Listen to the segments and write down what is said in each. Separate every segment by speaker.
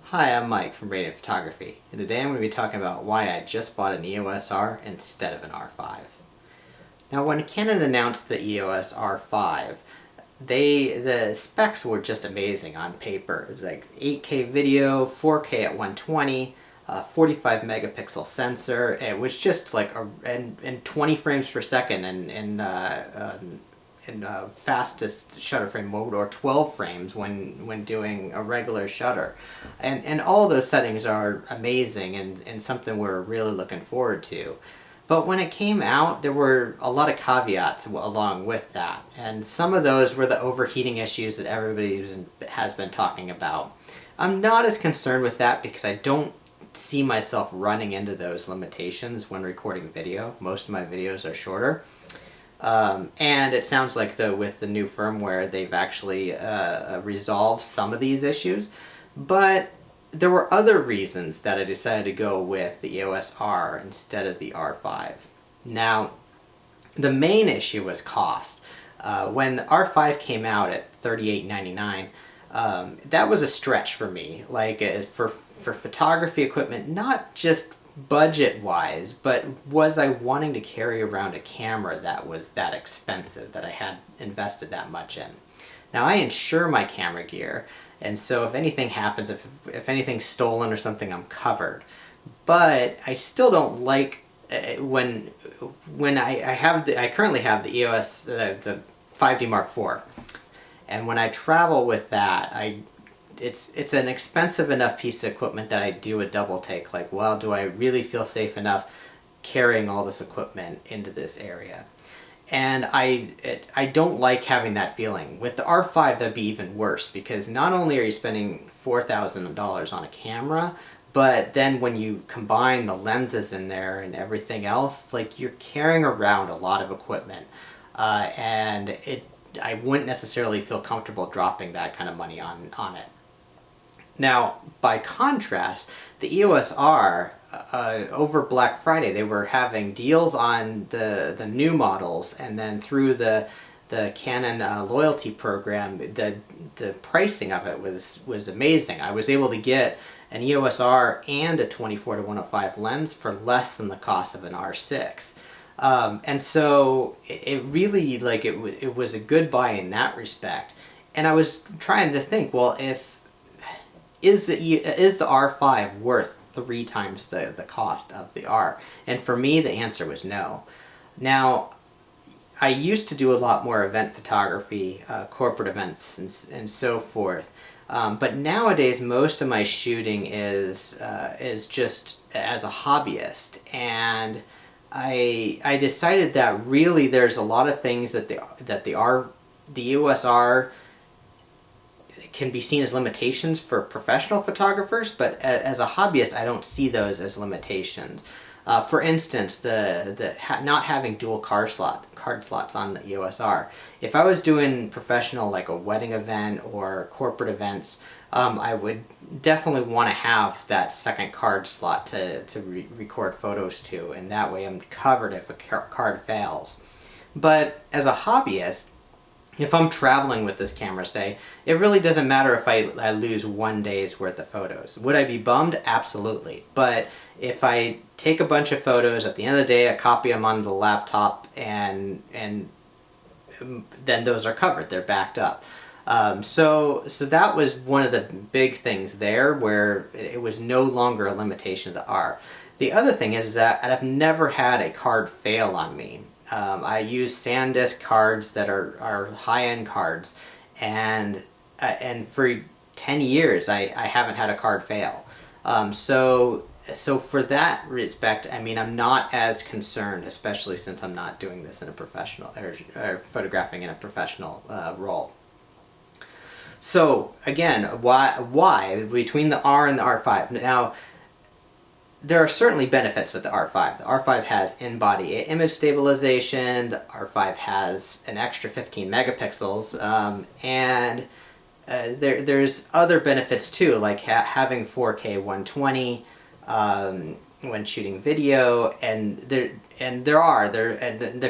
Speaker 1: Hi, I'm Mike from Radiant Photography, and today I'm going to be talking about why I just bought an EOS R instead of an R5. Now, when Canon announced the EOS R5, the specs were just amazing on paper. It was like 8K video, 4K at 120, 45 megapixel sensor. It was just like and 20 frames per second in fastest shutter frame mode, or 12 frames when doing a regular shutter. And all those settings are amazing and something we're really looking forward to. But when it came out, there were a lot of caveats along with that. And some of those were the overheating issues that everybody has been talking about. I'm not as concerned with that because I don't see myself running into those limitations when recording video. Most of my videos are shorter. And it sounds like with the new firmware they've actually resolved some of these issues. But there were other reasons that I decided to go with the EOS R instead of the R5. Now, the main issue was cost. When the R5 came out at $38.99, that was a stretch for me. Like for photography equipment, not just budget-wise, but was I wanting to carry around a camera that was that expensive, that I had invested that much in? Now, I insure my camera gear, and so if anything happens, if anything's stolen or something, I'm covered. But I still don't like when I currently have the EOS, the 5D Mark IV, and when I travel with that, it's an expensive enough piece of equipment that I do a double take. Like, well, do I really feel safe enough carrying all this equipment into this area? And I don't like having that feeling. With the R5, that'd be even worse, because not only are you spending $4,000 on a camera, but then when you combine the lenses in there and everything else, like, you're carrying around a lot of equipment, and I wouldn't necessarily feel comfortable dropping that kind of money on it. Now, by contrast, the EOS R, over Black Friday, they were having deals on the new models, and then through the Canon loyalty program, the pricing of it was amazing. I was able to get an EOS R and a 24-105 lens for less than the cost of an R6. And so it really, like, it was a good buy in that respect. And I was trying to think, well, is the R5 worth 3 times the cost of the R? And for me, the answer was no. Now, I used to do a lot more event photography, corporate events and so forth. But nowadays, most of my shooting is just as a hobbyist. And I decided that really there's a lot of things that the EOS R can be seen as limitations for professional photographers, but as a hobbyist, I don't see those as limitations. For instance, not having dual card slots on the EOS R. If I was doing professional, like a wedding event or corporate events, I would definitely want to have that second card slot to record photos to, and that way I'm covered if a card fails. But as a hobbyist, if I'm traveling with this camera, say, it really doesn't matter if I lose 1 day's worth of photos. Would I be bummed? Absolutely. But if I take a bunch of photos, at the end of the day, I copy them onto the laptop, and then those are covered. They're backed up. So that was one of the big things there, where it was no longer a limitation of the R. The other thing is that I've never had a card fail on me. I use SanDisk cards that are high-end cards, and for 10 years I haven't had a card fail. So for that respect, I mean, I'm not as concerned, especially since I'm not doing this in a professional, or photographing in a professional role. So again, why between the R and the R5? Now, there are certainly benefits with the R5. The R5 has in-body image stabilization, the R5 has an extra 15 megapixels, and there's other benefits too, like having 4K 120 when shooting video, and the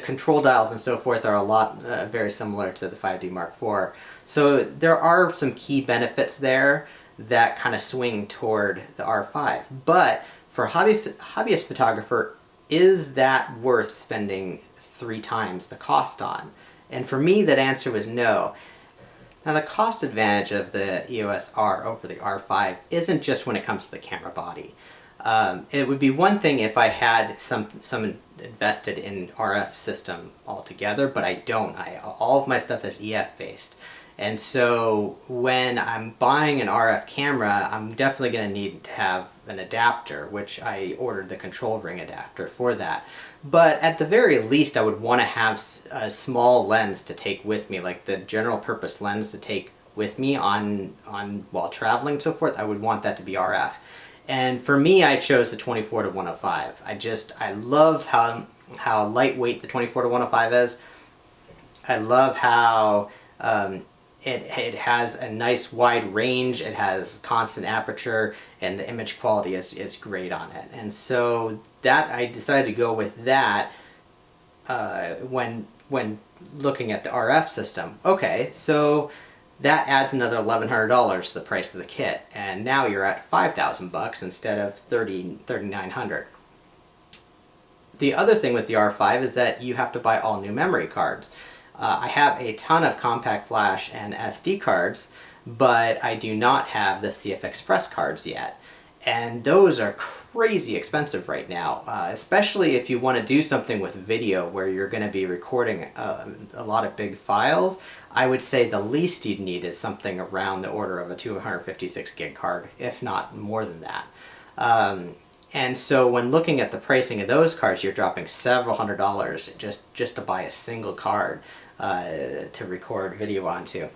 Speaker 1: control dials and so forth are a lot very similar to the 5D Mark IV. So there are some key benefits there that kind of swing toward the R5. But for hobbyist photographer, is that worth spending 3 times the cost on? And for me, that answer was no. Now, the cost advantage of the EOS R over the R5 isn't just when it comes to the camera body. It would be one thing if I had some invested in RF system altogether, but I don't. All of my stuff is EF based. And so when I'm buying an RF camera, I'm definitely going to need to have an adapter, which I ordered the control ring adapter for that. But at the very least, I would want to have a small lens to take with me, like the general purpose lens to take with me on while traveling and so forth. I would want that to be RF. And for me, I chose the 24 to 105. I love how lightweight the 24 to 105 is. I love how it has a nice wide range, it has constant aperture, and the image quality is great on it. And so that I decided to go with that when looking at the RF system. Okay, so that adds another $1,100 to the price of the kit, and now you're at $5,000 instead of $3,900. The other thing with the R5 is that you have to buy all new memory cards. I have a ton of compact flash and SD cards, but I do not have the CF Express cards yet. And those are crazy expensive right now, especially if you want to do something with video where you're going to be recording a lot of big files. I would say the least you'd need is something around the order of a 256 gig card, if not more than that. And so when looking at the pricing of those cards, you're dropping several $100s just to buy a single card to record video onto.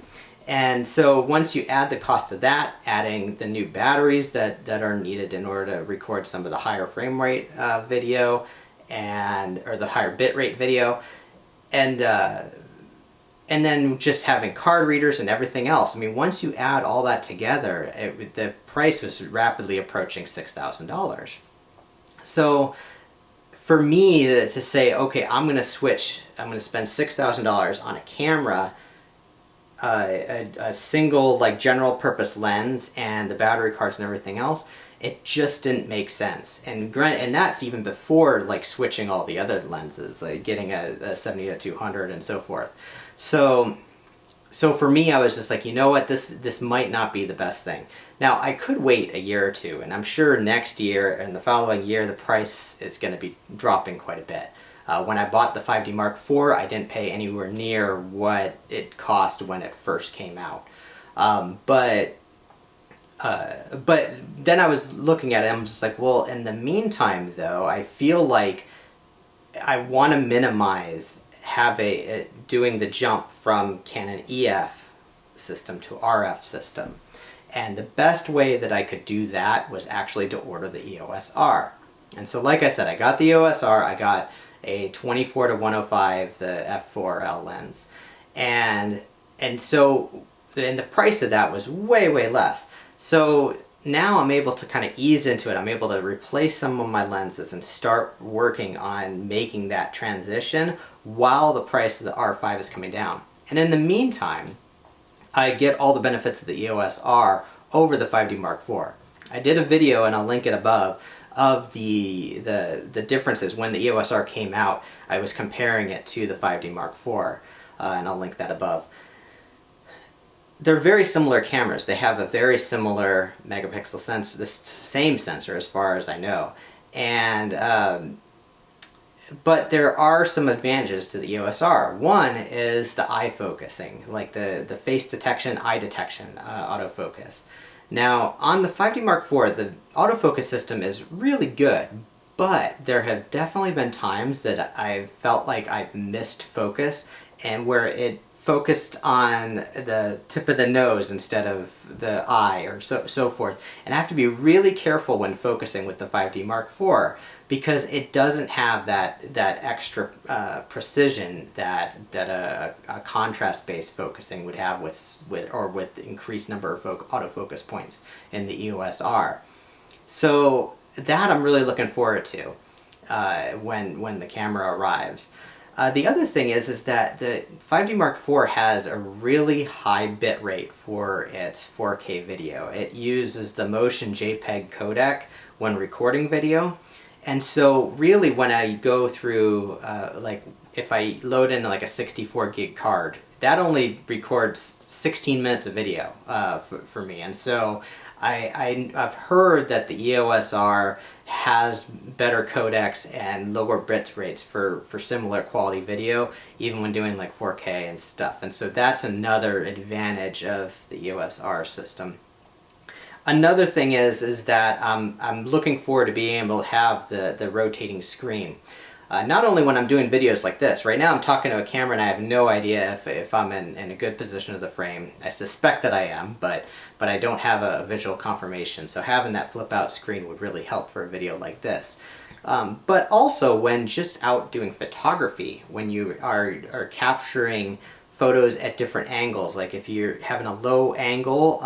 Speaker 1: And so once you add the cost of that, adding the new batteries that are needed in order to record some of the higher frame rate video or the higher bit rate video, and then just having card readers and everything else. I mean, once you add all that together, the price was rapidly approaching $6,000. So for me to say, okay, I'm going to spend $6,000 on a camera, a single like general purpose lens and the battery cards and everything else, it just didn't make sense. And that's even before like switching all the other lenses, like getting a 70-200 and so forth. So for me, I was just like, you know what, this might not be the best thing. Now, I could wait a year or two, and I'm sure next year and the following year, the price is going to be dropping quite a bit. When I bought the 5D Mark IV, I didn't pay anywhere near what it cost when it first came out. But then I was looking at it, and I'm just like, well, in the meantime, though, I feel like I want to minimize doing the jump from Canon EF system to RF system. And the best way that I could do that was actually to order the EOS R. And so like I said, I got the EOS R, I got a 24 to 105, the f4L lens. And so the price of that was way, way less. So now I'm able to kind of ease into it. I'm able to replace some of my lenses and start working on making that transition while the price of the R5 is coming down. And in the meantime, I get all the benefits of the EOS R over the 5D Mark IV. I did a video, and I'll link it above, of the differences. When the EOS R came out, I was comparing it to the 5D Mark IV, and I'll link that above. They're very similar cameras. They have a very similar megapixel sensor, the same sensor as far as I know. And but there are some advantages to the EOS R. One is the eye focusing, like the face detection, eye detection, autofocus. Now, on the 5D Mark IV, the autofocus system is really good, but there have definitely been times that I've felt like I've missed focus, and where it focused on the tip of the nose instead of the eye, or so forth. And I have to be really careful when focusing with the 5D Mark IV, because it doesn't have that extra precision that a contrast-based focusing would have with increased number of autofocus points in the EOS R. So that I'm really looking forward to when the camera arrives. The other thing is that the 5D Mark IV has a really high bit rate for its 4K video. It uses the Motion JPEG codec when recording video. And so really when I go through, like if I load in like a 64 gig card, that only records 16 minutes of video for me. And so I've heard that the EOS R has better codecs and lower bit rates for similar quality video, even when doing like 4K and stuff. And so that's another advantage of the EOS R system. Another thing is that I'm looking forward to being able to have the rotating screen. Not only when I'm doing videos like this. Right now I'm talking to a camera and I have no idea if I'm in a good position of the frame. I suspect that I am, but I don't have a visual confirmation. So having that flip out screen would really help for a video like this. But also when just out doing photography, when you are capturing photos at different angles, like if you're having a low angle,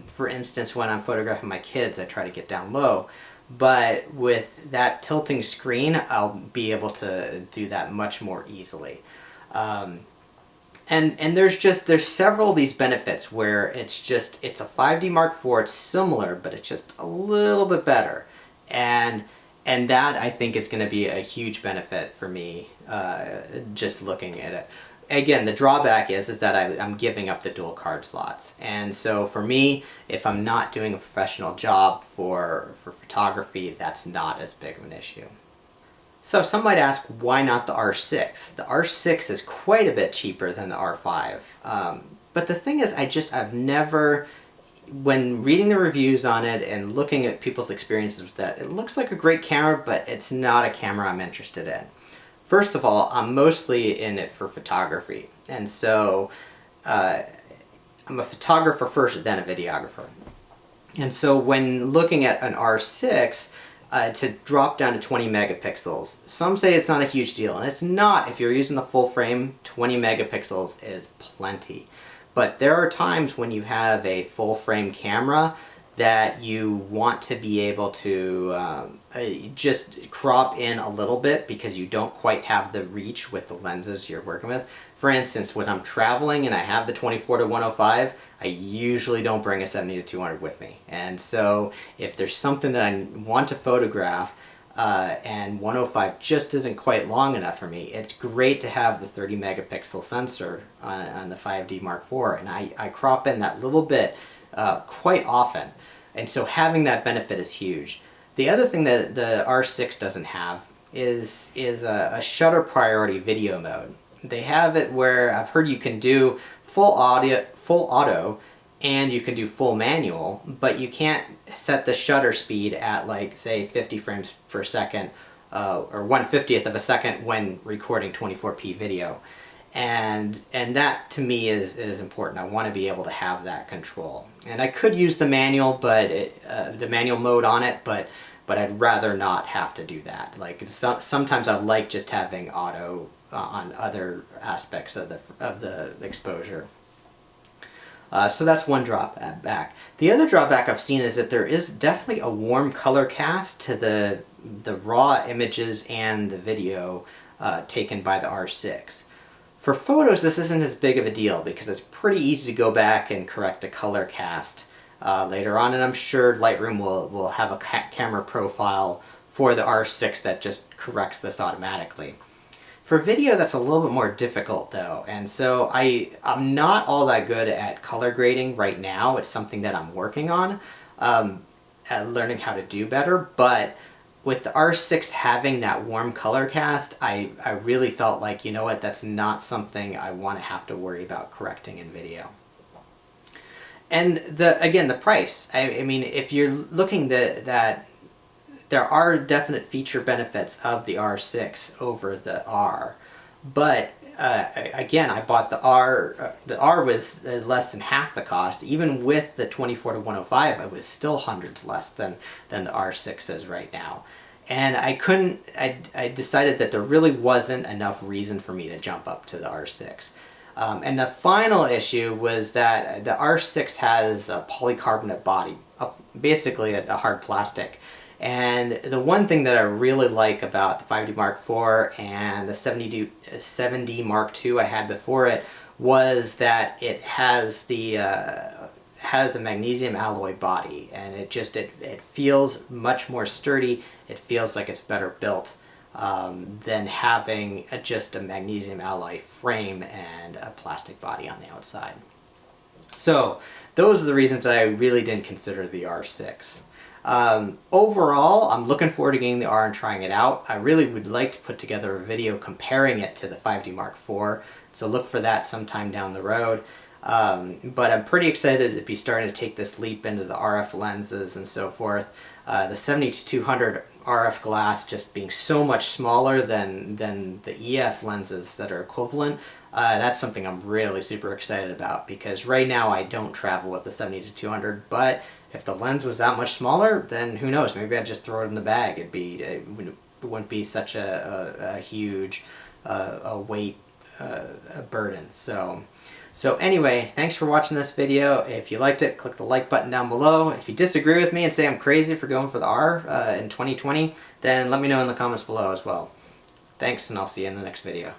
Speaker 1: for instance when I'm photographing my kids I try to get down low. But with that tilting screen, I'll be able to do that much more easily. And there's several of these benefits where it's a 5D Mark IV, it's similar, but it's just a little bit better. And that I think is going to be a huge benefit for me, just looking at it. Again, the drawback is that I'm giving up the dual card slots. And so for me, if I'm not doing a professional job for photography, that's not as big of an issue. So some might ask, why not the R6? The R6 is quite a bit cheaper than the R5. But the thing is, I've never, when reading the reviews on it and looking at people's experiences with that, it looks like a great camera, but it's not a camera I'm interested in. First of all, I'm mostly in it for photography, and so I'm a photographer first, then a videographer. And so when looking at an R6, to drop down to 20 megapixels, some say it's not a huge deal, and it's not. If you're using the full frame, 20 megapixels is plenty. But there are times when you have a full frame camera that you want to be able to just crop in a little bit because you don't quite have the reach with the lenses you're working with. For instance, when I'm traveling and I have the 24-105, I usually don't bring a 70-200 with me. And so if there's something that I want to photograph and 105 just isn't quite long enough for me, it's great to have the 30 megapixel sensor on the 5D Mark IV, and I crop in that little bit quite often. And so having that benefit is huge. The other thing that the R6 doesn't have is a shutter priority video mode. They have it where I've heard you can do full auto, and you can do full manual, but you can't set the shutter speed at like say 50 frames per second or 1/50th of a second when recording 24p video. And that to me is important. I want to be able to have that control. And I could use the manual, but the manual mode on it, but I'd rather not have to do that. Like sometimes I like just having auto on other aspects of the exposure. So that's one drawback. The other drawback I've seen is that there is definitely a warm color cast to the raw images and the video taken by the R6. For photos, this isn't as big of a deal because it's pretty easy to go back and correct a color cast later on, and I'm sure Lightroom will have a camera profile for the R6 that just corrects this automatically. For video, that's a little bit more difficult though, and so I'm not all that good at color grading right now. It's something that I'm working on, at learning how to do better, but with the R6 having that warm color cast, I really felt like, you know what, that's not something I want to have to worry about correcting in video. And again, the price. I mean, if you're looking that there are definite feature benefits of the R6 over the R, but again, I bought the R. The R was less than half the cost. Even with the 24-105, it was still hundreds less than the R6 is right now. And I decided that there really wasn't enough reason for me to jump up to the R6. And the final issue was that the R6 has a polycarbonate body, basically a hard plastic. And the one thing that I really like about the 5D Mark IV and the 7D Mark II I had before it was that it has the has a magnesium alloy body, and it feels much more sturdy. It feels like it's better built than having just a magnesium alloy frame and a plastic body on the outside. So those are the reasons that I really didn't consider the R6. Overall, I'm looking forward to getting the R and trying it out. I really would like to put together a video comparing it to the 5D Mark IV, so look for that sometime down the road. But I'm pretty excited to be starting to take this leap into the RF lenses and so forth. The 70-200 RF glass just being so much smaller than the EF lenses that are equivalent, that's something I'm really super excited about, because right now I don't travel with the 70-200, but if the lens was that much smaller, then who knows, maybe I'd just throw it in the bag. It wouldn't be such a huge weight burden. So anyway, thanks for watching this video. If you liked it, click the like button down below. If you disagree with me and say I'm crazy for going for the R in 2020, then let me know in the comments below as well. Thanks, and I'll see you in the next video.